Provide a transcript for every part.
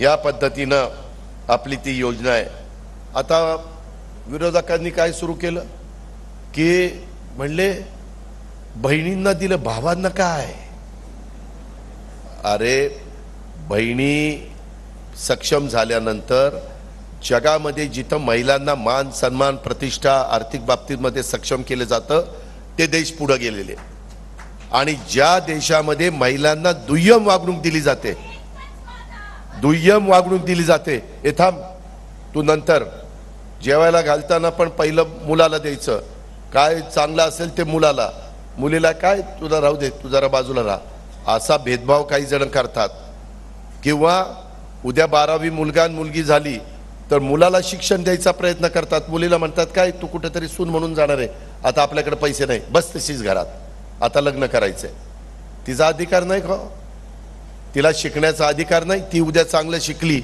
या पद्धतीनं आपली ती योजना आहे। आता विरोधकांनी काय सुरू केलं की म्हणले बहिणींना दिलं भावांना काय। अरे बहिणी सक्षम झाल्यानंतर जगामध्ये जिथं महिलांना मान सन्मान प्रतिष्ठा आर्थिक बाबतीमध्ये सक्षम केले जातं ते देश पुढे गेलेले, आणि ज्या देशामध्ये महिलांना दुय्यम वागणूक दिली जाते, दुय्यम वागणूक दिली जाते, हे थांब तू नंतर जेवायला घालताना पण पहिलं मुलाला द्यायचं, काय चांगलं असेल ते मुलाला, मुलीला काय तुला राहू दे तू जरा बाजूला राहा, असा भेदभाव काही जण करतात। किंवा उद्या 12वी मुलगा आणि मुलगी झाली तर मुलाला शिक्षण द्यायचा प्रयत्न करतात, मुलीला म्हणतात काय तू कुठेतरी सून म्हणून जाणार आहे, आता आपल्याकडे पैसे नाही, बस तशीच घरात, आता लग्न करायचंय। तिचा अधिकार नाही का? तिला शिकण्याचा अधिकार नाही? ती उद्या चांगलं शिकली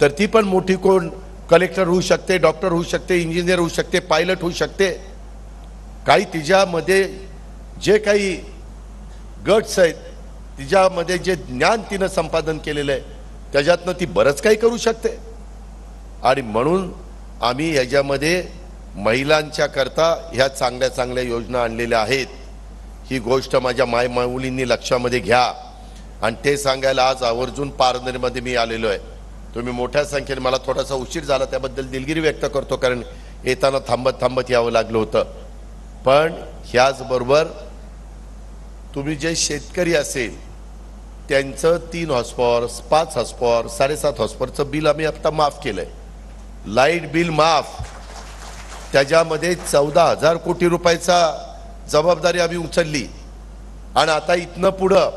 तर ती पण मोठी कोण कलेक्टर होऊ शकते, डॉक्टर होऊ शकते, इंजिनियर होऊ शकते, पायलट होऊ शकते। काही तिच्यामध्ये जे काही गट्स आहेत, तिच्यामध्ये जे ज्ञान तिनं संपादन केलेलं आहे त्याच्यातनं ती बरंच काही करू शकते। आणि म्हणून आम्ही याच्यामध्ये महिलांच्या करता ह्या चांगल्या चांगल्या योजना आणलेल्या आहेत। ही गोष्ट माझ्या मायमुलींनी लक्षामध्ये घ्या, आणि ते सांगायला आज आवर्जून पारनेरमध्ये मी आलेलो आहे। तुम्ही मोठ्या संख्येने, मला थोडासा उशीर झाला त्याबद्दल दिलगिरी व्यक्त करतो, कारण येताना थांबत थांबत यावं लागलं होतं। पण ह्याचबरोबर तुम्ही जे शेतकरी असेल त्यांचं 3 हॉर्सपॉवर 5 हॉर्सपॉवर 7.5 हॉर्सपॉवरचं बिल आम्ही आता माफ केलंय, लाईट बिल माफ, त्याच्यामध्ये 14,000 कोटी रुपयाचा जबाबदारी आम्ही उचलली। आणि आता इथनं पुढं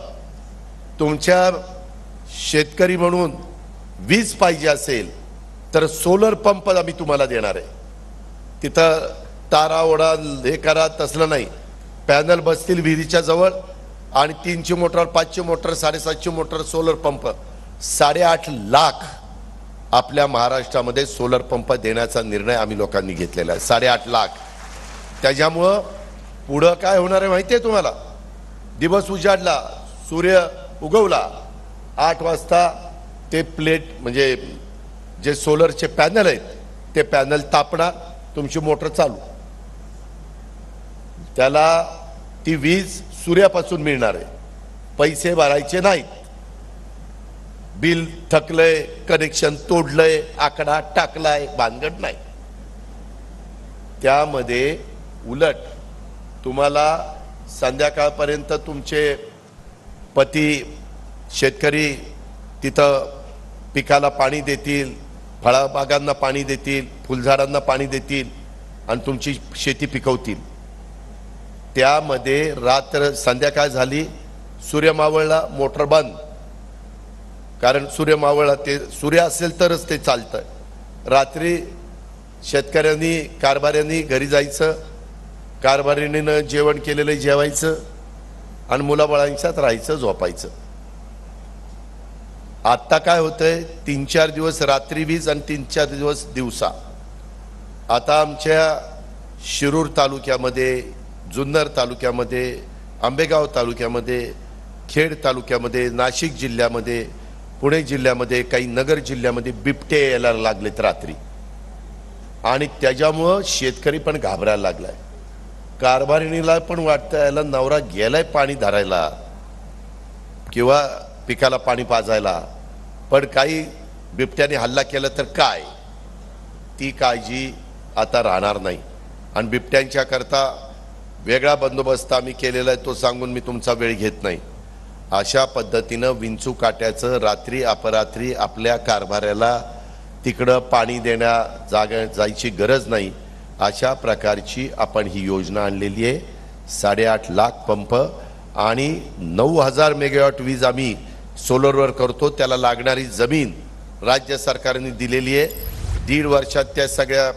तुमच्या शेतकरी म्हणून वीज पाहिजे असेल तर सोलर पंप आम्ही तुम्हाला देणार आहे। तिथं तारा ओढा हे करा तसलं नाही, पॅनल बसतील विहिरीच्या जवळ, आणि 3ची मोटर 5ची मोटर 7.5ची मोटर सोलर पंप, 8.5 लाख आपल्या महाराष्ट्रामध्ये सोलर पंप देण्याचा निर्णय आम्ही लोकांनी घेतलेला आहे, 8.5 लाख। त्याच्यामुळं पुढं काय होणार आहे माहिती आहे तुम्हाला? दिवस उजाडला, सूर्य उगवला, 8 वाजता ते प्लेट म्हणजे जे सोलरचे पॅनल आहेत ते पॅनल तापणार, तुमची मोटर चालू, त्याला ती वीज सूर्यापासून मिळणार आहे, पैसे भरायचे नाहीत। बिल थकलंय, कनेक्शन तोडलंय, आकडा टाकलाय, भानगड नाही। त्यामध्ये उलट तुम्हाला संध्याकाळपर्यंत तुमचे पती शेतकरी तिथं पिकाला पाणी देतील, फळबागांना पाणी देतील, फुलझाडांना पाणी देतील, आणि तुमची शेती पिकवतील। त्यामध्ये रात्र संध्याकाळ झाली, सूर्य मावळला, मोटर बंद, कारण सूर्य मावळला, ते सूर्य असेल तरच ते चालतं। रात्री शेतकऱ्यांनी कारभाऱ्यांनी घरी जायचं, कारभारीनं जेवण केलेलं जेवायचं, आणि मुलाबाळांच्यात राहायचं, झोपायचं। आता काय होतंय, 3-4 दिवस रात्री वीज आणि 3-4 दिवस दिवसा। आता आमच्या शिरूर तालुक्यामध्ये, जुन्नर तालुक्यामध्ये, आंबेगाव तालुक्यामध्ये, खेड तालुक्यामध्ये, नाशिक जिल्ह्यामध्ये, पुणे जिल्ह्यामध्ये, काही नगर जिल्ह्यामध्ये बिबटे यायला लागलेत रात्री, आणि त्याच्यामुळं शेतकरी पण घाबरायला लागलाय। कारभारिणीला पण वाटतं याला नवरा गेलाय पाणी धरायला किंवा पिकाला पाणी पाजायला, पण काही बिबट्याने हल्ला केला तर काय, ती काळजी आता राहणार नाही। आणि बिबट्यांच्या करता वेगळा बंदोबस्त आम्ही केलेला आहे, तो सांगून मी तुमचा वेळ घेत नाही। अशा पद्धतीनं विंचू काट्याचं रात्री अपरात्री आपल्या कारभाऱ्याला तिकडं पाणी जायची गरज नाही, अशा प्रकारची आपण ही योजना आणलेली आहे। 8.5 लाख पंप आणि 9,000 मेगावॉट वीज आम्ही सोलरवर करतो, त्याला लागणारी जमीन राज्य सरकारने दिलेली आहे। 1.5 वर्षात त्या सगळ्या